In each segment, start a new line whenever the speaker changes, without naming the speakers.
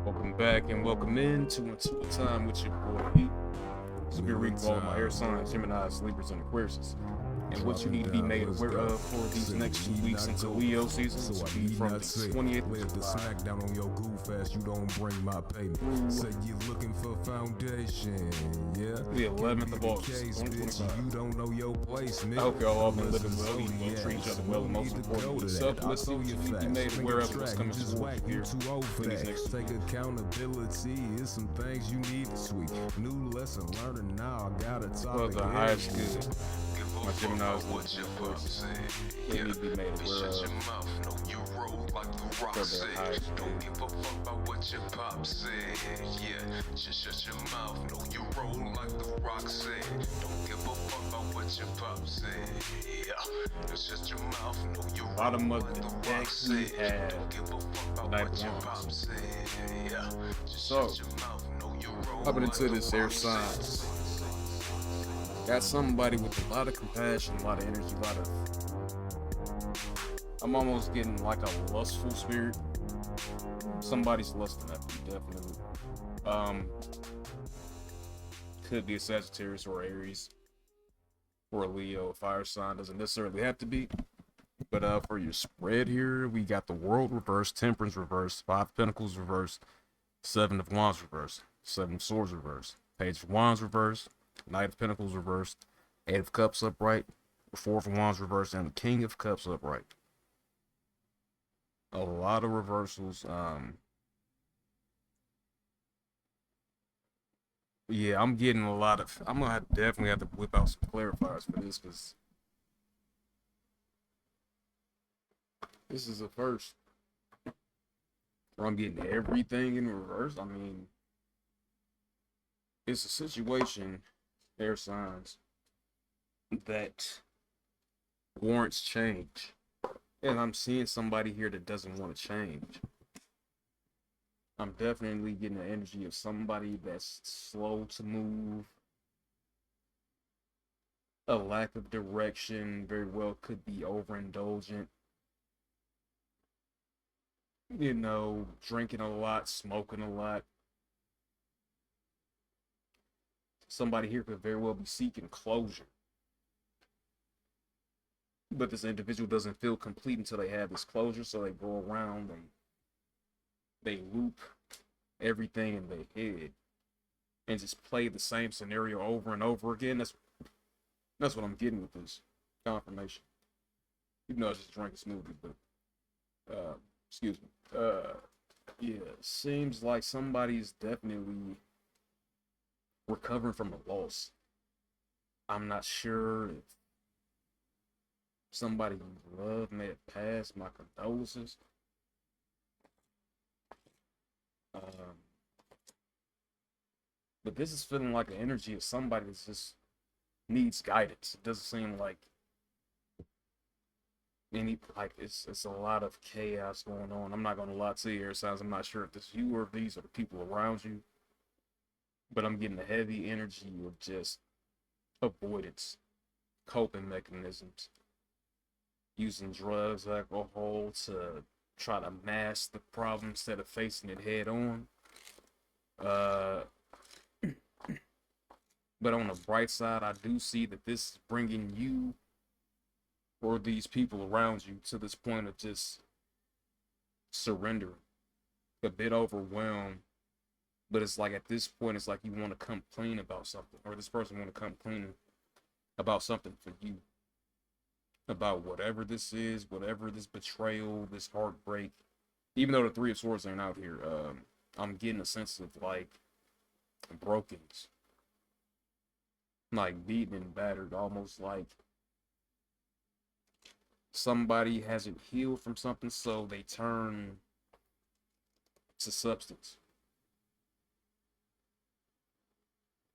Welcome back and welcome into IntuiThyme with your boy. This will be a reading for all of my air signs, Geminis, Libras, and Aquarius. And what you need to be made aware of for these next 2 weeks into Leo season, this will be from the 28th of July
smackdown on your goof ass, you don't bring my payment. Say you looking for foundation, yeah.
the 11th of August,
Case, bitch,
2025.
you don't know your place, nigga.
I hope y'all all been living well, eating well, treat each other well, and most importantly, selflessly, what you need to be made aware of what's coming towards you here in these next 2
Take
weeks.
accountability, it's some things you need to tweak. New lesson learning now, I got a topic.
Well, the highest good. My Geminis, Libras, and Aquarius, they need to be made aware of for their highest good.
Don't give a fuck about what your pop said. Yeah, just shut your mouth. No, you roll like the rock said. Don't give a fuck about what your pop said. Yeah, just shut your mouth. No, you roll
Bottom of
like
the
the
deck,
rock
we
said.
have
Don't give a fuck about
Knight of
what your
Wands.
pop said. Yeah, just
So,
shut your mouth. No, you roll
hopping
like
into
the
this air
rock said.
signs. Got somebody with a lot of compassion, a lot of energy, a lot of. I'm almost getting like a lustful spirit. Somebody's lusting after you, definitely. Could be a Sagittarius or Aries or a Leo. A fire sign doesn't necessarily have to be. But for your spread here, we got the World reversed, Temperance reversed, Five of Pentacles reversed, Seven of Wands reversed, Seven of Swords reversed, Page of Wands reversed, Knight of Pentacles reversed, Eight of Cups upright, Four of Wands reversed, and the King of Cups upright. A lot of reversals. Yeah, I'm getting a lot of. I'm gonna definitely have to whip out some clarifiers for this because this is a first. Where I'm getting everything in reverse. I mean, it's a situation, air signs, that warrants change. And I'm seeing somebody here that doesn't want to change. I'm definitely getting the energy of somebody that's slow to move. A lack of direction very well could be overindulgent. You know, drinking a lot, smoking a lot. Somebody here could very well be seeking closure. But this individual doesn't feel complete until they have this closure, so they go around, they loop everything in their head and just play the same scenario over and over again. That's what I'm getting with this confirmation. Even though I just drank a smoothie, but excuse me. Yeah, seems like somebody's definitely recovering from a loss. I'm not sure if somebody you love may have passed. My condolences. But this is feeling like the energy of somebody that just needs guidance. It doesn't seem like it's a lot of chaos going on. I'm not gonna lie to you, air signs. I'm not sure if this is you or if these are the people around you. But I'm getting a heavy energy of just avoidance, coping mechanisms, using drugs, alcohol to try to mask the problem instead of facing it head on. But on the bright side, I do see that this is bringing you or these people around you to this point of just surrendering, a bit overwhelmed. But it's like at this point, it's like you want to come clean about something, or this person want to come clean about something for you, about whatever this is, whatever this betrayal, this heartbreak. Even though the Three of Swords ain't out here, I'm getting a sense of like brokenness, like beaten and battered, almost like somebody hasn't healed from something, so they turn to substance.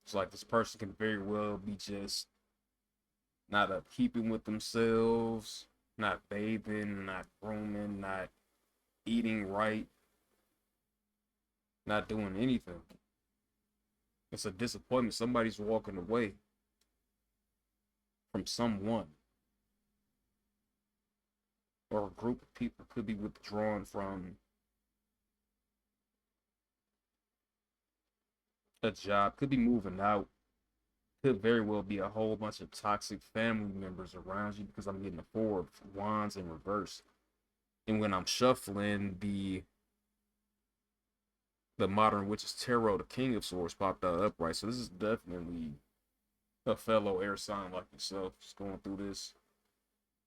It's like this person can very well be just not keeping with themselves, not bathing, not grooming, not eating right, not doing anything. It's a disappointment. Somebody's walking away from someone, or a group of people could be withdrawn from a job, could be moving out, could very well be a whole bunch of toxic family members around you because I'm getting the Four of Wands in reverse. And when I'm shuffling the Modern Witch's Tarot, the King of Swords popped out upright. So this is definitely a fellow air sign like yourself just going through this.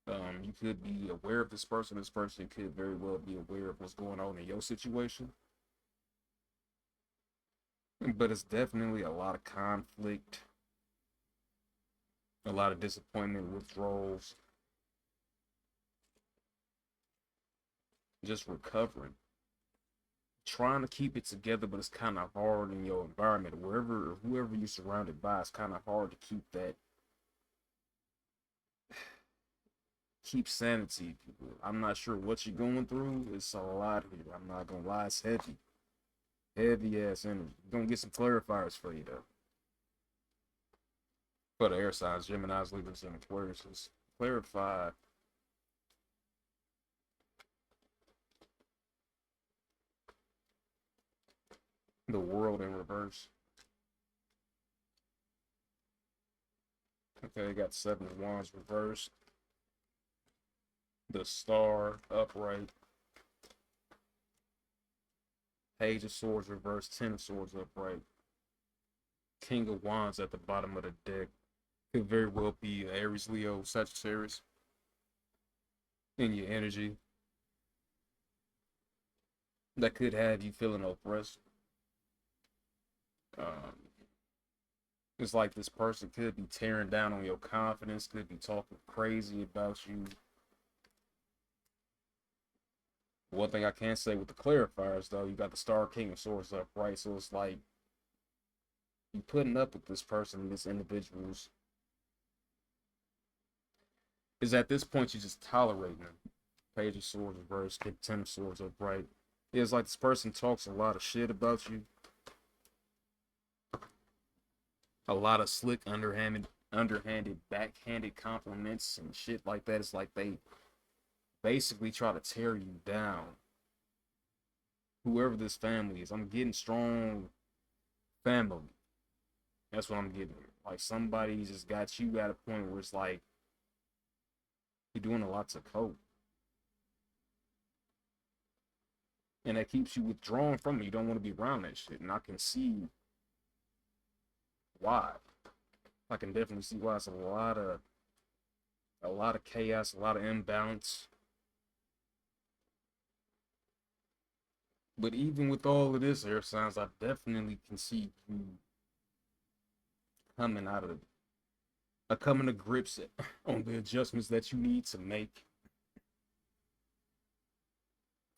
You could be aware of this person. This person could very well be aware of what's going on in your situation. But it's definitely a lot of conflict, a lot of disappointment, withdrawals, just recovering. Trying to keep it together, but it's kind of hard in your environment. Wherever, whoever you're surrounded by, it's kind of hard to keep sanity. I'm not sure what you're going through. It's a lot here. I'm not gonna lie, it's heavy. Heavy ass energy. You're gonna get some clarifiers for you though. For the air signs, Gemini's, Libras, and Aquarius, clarify the world in reverse. Okay, got Seven of Wands reversed. The Star upright. Page of Swords reversed. Ten of Swords upright. King of Wands at the bottom of the deck. Could very well be Aries, Leo, Sagittarius in your energy. That could have you feeling oppressed. It's like this person could be tearing down on your confidence, could be talking crazy about you. One thing I can say with the clarifiers, though, you got the Star, King of Swords upright, so it's like you putting up with this person, this individual's. Is at this point you just tolerating them. Page of Swords reversed, Ten of Swords upright. It's like this person talks a lot of shit about you. A lot of slick, underhanded, backhanded compliments and shit like that. It's like they basically try to tear you down. Whoever this family is, I'm getting strong family. That's what I'm getting here. Like somebody just got you at a point where it's like you're doing a lot to cope. And that keeps you withdrawn from it. You don't want to be around that shit. And I can see why. I can definitely see why. It's a lot of chaos, a lot of imbalance. But even with all of this, air signs, I definitely can see you coming out of coming to grips on the adjustments that you need to make.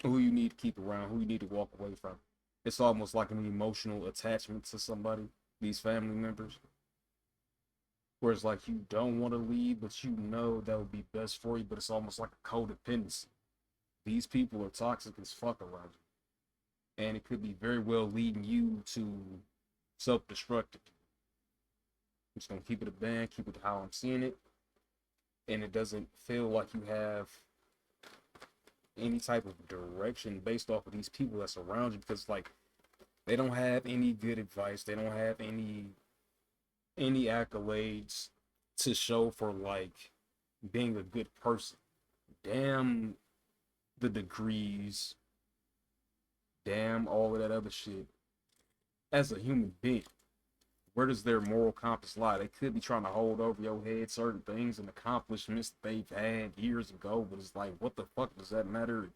Who you need to keep around, who you need to walk away from. It's almost like an emotional attachment to somebody, these family members. Where it's like you don't want to leave, but you know that would be best for you, but it's almost like a codependency. These people are toxic as fuck around you. And it could be very well leading you to self-destructive. I'm just gonna keep it a band, keep it how I'm seeing it. And it doesn't feel like you have any type of direction based off of these people that's around you, because like they don't have any good advice, they don't have any accolades to show for like being a good person. Damn the degrees, damn all of that other shit. As a human being, where does their moral compass lie? They could be trying to hold over your head certain things and accomplishments that they've had years ago, but it's like, what the fuck does that matter?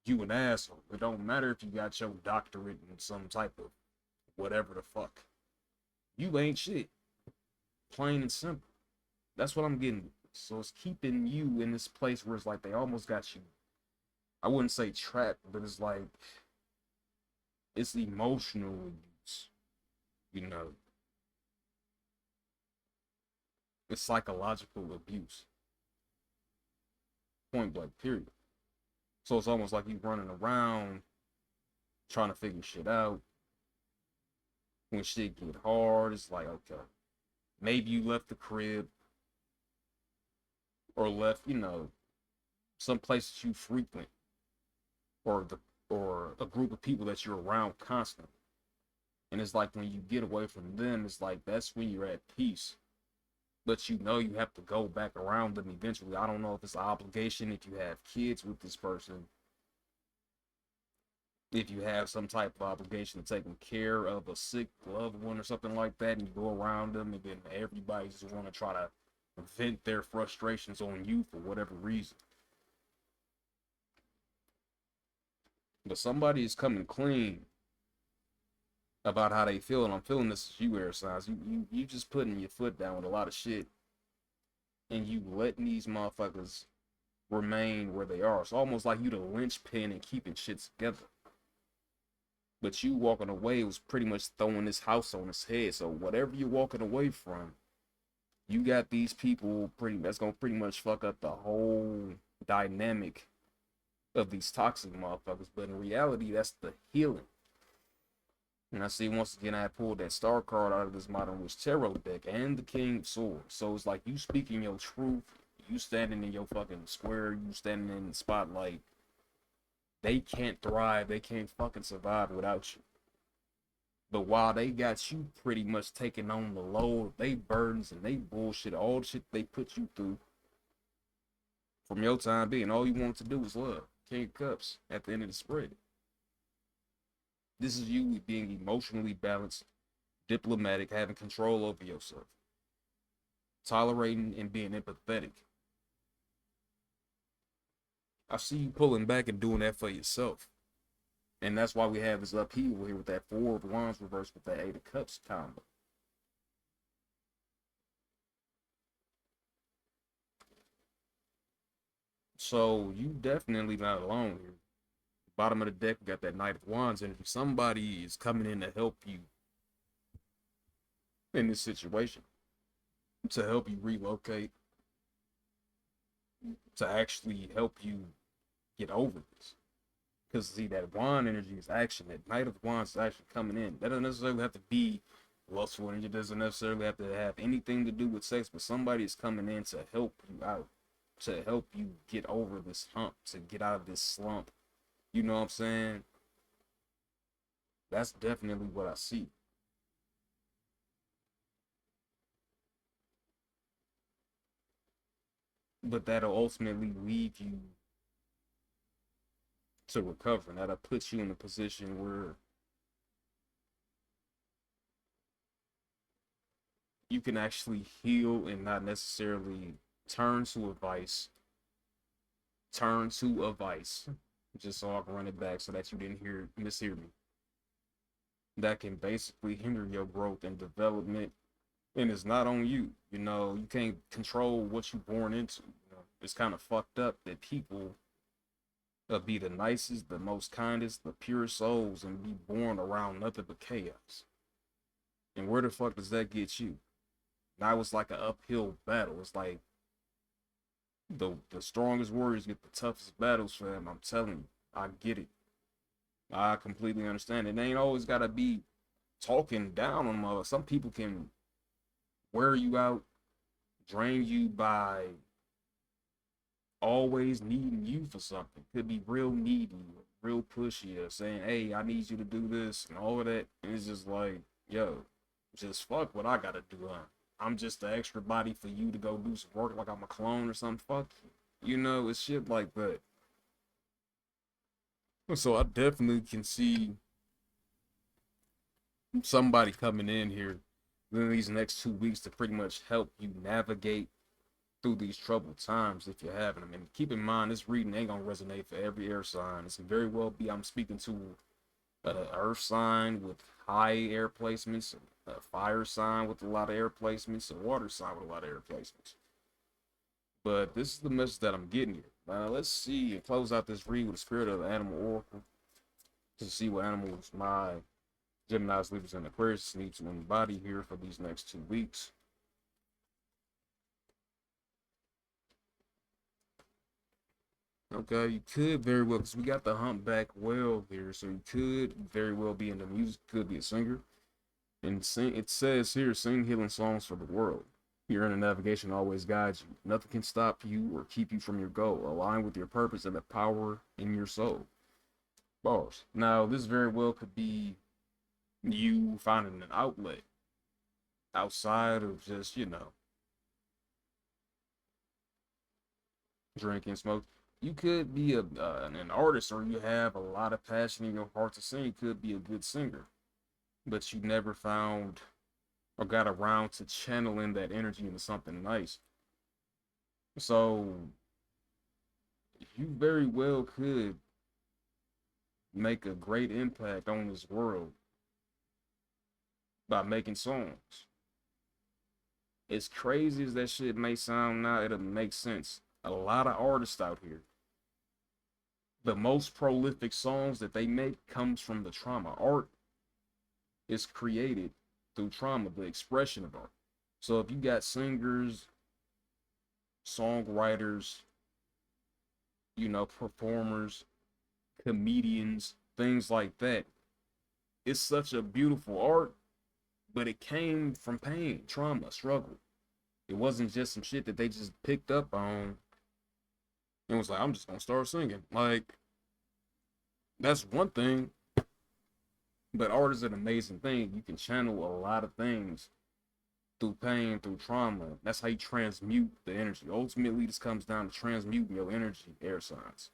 You an asshole. It don't matter if you got your doctorate in some type of whatever the fuck. You ain't shit. Plain and simple. That's what I'm getting. So it's keeping you in this place where it's like they almost got you, I wouldn't say trapped, but it's like it's emotional abuse. You know, it's psychological abuse. Point blank, period. So it's almost like you running around trying to figure shit out. When shit get hard, it's like, okay, maybe you left the crib or left, some place that you frequent or a group of people that you're around constantly. And it's like when you get away from them, it's like that's when you're at peace. But you know you have to go back around them eventually. I don't know if it's an obligation, if you have kids with this person, if you have some type of obligation to taking care of a sick loved one or something like that, and you go around them, and then everybody just want to try to vent their frustrations on you for whatever reason. But somebody is coming clean about how they feel, and I'm feeling this is you, air signs. You just putting your foot down with a lot of shit, and you letting these motherfuckers remain where they are. It's almost like you the linchpin and keeping shit together. But you walking away was pretty much throwing this house on its head. So whatever you're walking away from, you got these people that's gonna pretty much fuck up the whole dynamic of these toxic motherfuckers. But in reality, that's the healing. And I see once again I pulled that star card out of this Modern Witch Tarot deck and the King of Swords. So it's like you speaking your truth, you standing in your fucking square, you standing in the spotlight. They can't thrive, they can't fucking survive without you. But while they got you pretty much taking on the load of they burdens and they bullshit, all the shit they put you through, from your time being, all you want to do is love. King of Cups at the end of the spread. This is you being emotionally balanced, diplomatic, having control over yourself, tolerating and being empathetic. I see you pulling back and doing that for yourself. And that's why we have this upheaval here with that Four of Wands reversed with that Eight of Cups combo. So you definitely not alone here. Bottom of the deck, we got that Knight of Wands energy. Somebody is coming in to help you in this situation, to help you relocate, to actually help you get over this. Because see, that wand energy is action. That Knight of Wands is actually coming in. That doesn't necessarily have to be lustful energy. It doesn't necessarily have to have anything to do with sex, but somebody is coming in to help you out, to help you get over this hump, to get out of this slump. You know what I'm saying? That's definitely what I see. But that'll ultimately lead you to recover. And that'll put you in a position where you can actually heal and not necessarily turn to a vice. Turn to a vice. Just so I can run it back so that you didn't mishear me. That can basically hinder your growth and development. And it's not on you. You know, you can't control what you're born into. You know, it's kind of fucked up that people be the nicest, the most kindest, the purest souls and be born around nothing but chaos. And where the fuck does that get you? Now it's like an uphill battle. It's like the strongest warriors get the toughest battles, fam. I'm telling you, I get it. I completely understand. It ain't always gotta be talking down on them. Some people can wear you out, drain you by always needing you for something. Could be real needy, real pushy, or saying, hey, I need you to do this and all of that. And it's just like, yo, just fuck what I gotta do, huh? I'm just the extra body for you to go do some work like I'm a clone or something. Fuck you. You know, it's shit like that. So I definitely can see somebody coming in here in these next 2 weeks to pretty much help you navigate through these troubled times if you're having them. And keep in mind, this reading ain't gonna resonate for every air sign. It can very well be I'm speaking to an earth sign with high air placements, a fire sign with a lot of air placements, a water sign with a lot of air placements. But this is the message that I'm getting here. Now let's see and close out this read with the spirit of the animal oracle to see what animals my Gemini's, Libras, and Aquarius need to embody here for these next 2 weeks. Okay, you could very well, because we got the humpback whale here, so you could very well be in the music, could be a singer. And it says here, sing healing songs for the world. Your inner navigation always guides you. Nothing can stop you or keep you from your goal. Align with your purpose and the power in your soul. Bars. Now, this very well could be you finding an outlet outside of just, drinking, smoke. You could be an artist, or you have a lot of passion in your heart to sing. You could be a good singer, but you never found or got around to channeling that energy into something nice. So you very well could make a great impact on this world by making songs. As crazy as that shit may sound now, it'll make sense. A lot of artists out here, the most prolific songs that they make comes from the trauma. Art is created through trauma, the expression of art. So if you got singers, songwriters, performers, comedians, things like that, it's such a beautiful art, but it came from pain, trauma, struggle. It wasn't just some shit that they just picked up on and was like, I'm just gonna start singing. Like, that's one thing, but art is an amazing thing. You can channel a lot of things through pain, through trauma. That's how you transmute the energy. Ultimately, this comes down to transmuting your energy, air signs.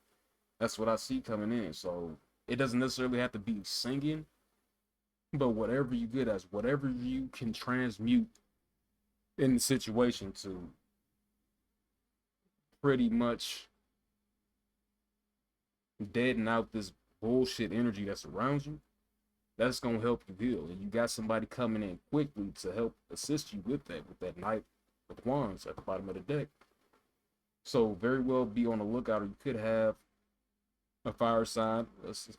That's what I see coming in. So it doesn't necessarily have to be singing, but whatever you get as, whatever you can transmute in the situation to pretty much deaden out this bullshit energy that surrounds you, that's gonna help you heal. And you got somebody coming in quickly to help assist you with that Knight of Wands at the bottom of the deck. So very well be on the lookout, or you could have a fire sign,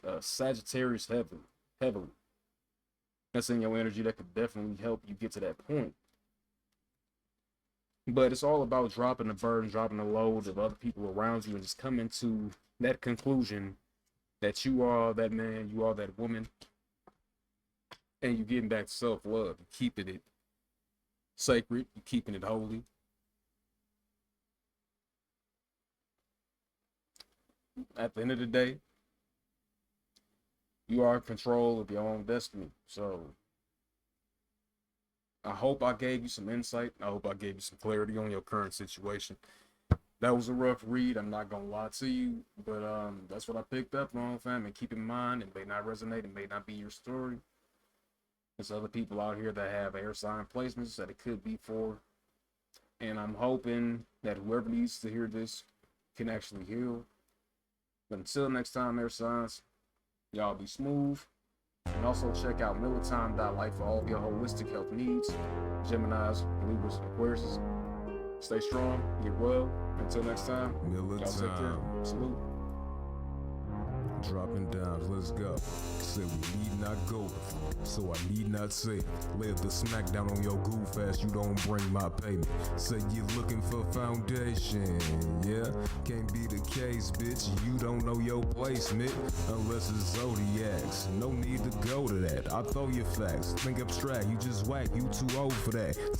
a Sagittarius heavily. That's in your energy that could definitely help you get to that point. But it's all about dropping the burden, dropping the load of other people around you, and just coming to that conclusion that you are that man, you are that woman, and you getting back to self-love, you keeping it sacred, you keeping it holy. At the end of the day, you are in control of your own destiny. So I hope I gave you some insight. I hope I gave you some clarity on your current situation. That was a rough read, I'm not gonna lie to you, but that's what I picked up on, fam. And keep in mind, it may not resonate, it may not be your story. There's other people out here that have air sign placements that it could be for. And I'm hoping that whoever needs to hear this can actually heal. But until next time, air signs, y'all be smooth. And also check out IntuiThyme.life for all of your holistic health needs. Geminis, Libras, Aquarius. Stay strong, get well. Until next time, y'all take care. Salute.
Dropping dimes, let's go. Said we need not go, so I need not say. Lay the smack down on your goof ass, you don't bring my payment. Say you're looking for foundation, yeah? Can't be the case, bitch, you don't know your placement. Unless it's zodiacs, no need to go to that. I throw your facts, think abstract, you just whack, you too old for that. Take